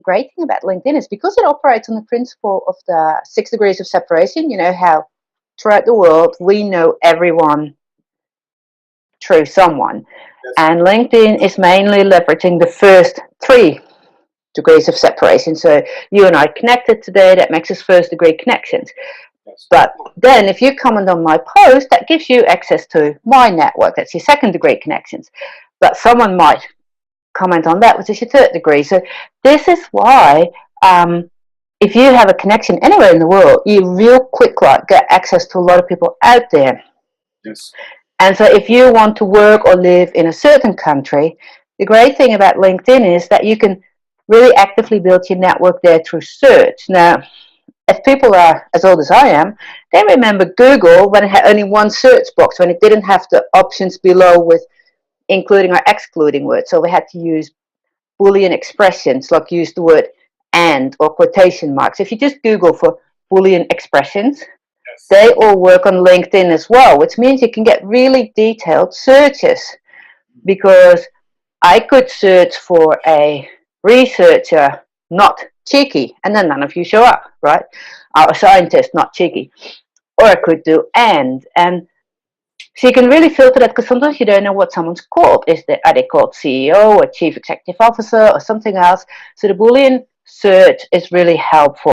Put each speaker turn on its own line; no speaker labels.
great thing about LinkedIn is because it operates on the principle of the 6 degrees of separation. You know how throughout the world we know everyone through someone.
Yes.
And LinkedIn is mainly leveraging the first 3 degrees of separation. So you and I connected today, that makes us first degree connections.
Yes.
But then if you comment on my post, that gives you access to my network. That's your second degree connections. But someone might comment on that, which is your third degree. So this is why if you have a connection anywhere in the world, you real quick get access to a lot of people out there.
Yes.
And so if you want to work or live in a certain country, the great thing about LinkedIn is that you can really actively build your network there through search. Now, if people are as old as I am, they remember Google when it had only one search box, when it didn't have the options below with including or excluding words. So we had to use Boolean expressions, like use the word and or quotation marks. If you just Google for Boolean expressions,
Yes.
they all work on LinkedIn as well, which means you can get really detailed searches, because I could search for a researcher, not cheeky, and then none of you show up, right? A scientist, not cheeky. Or I could do and so you can really filter that, because sometimes you don't know what someone's called. Are they called CEO or Chief Executive Officer or something else? So the Boolean search is really helpful.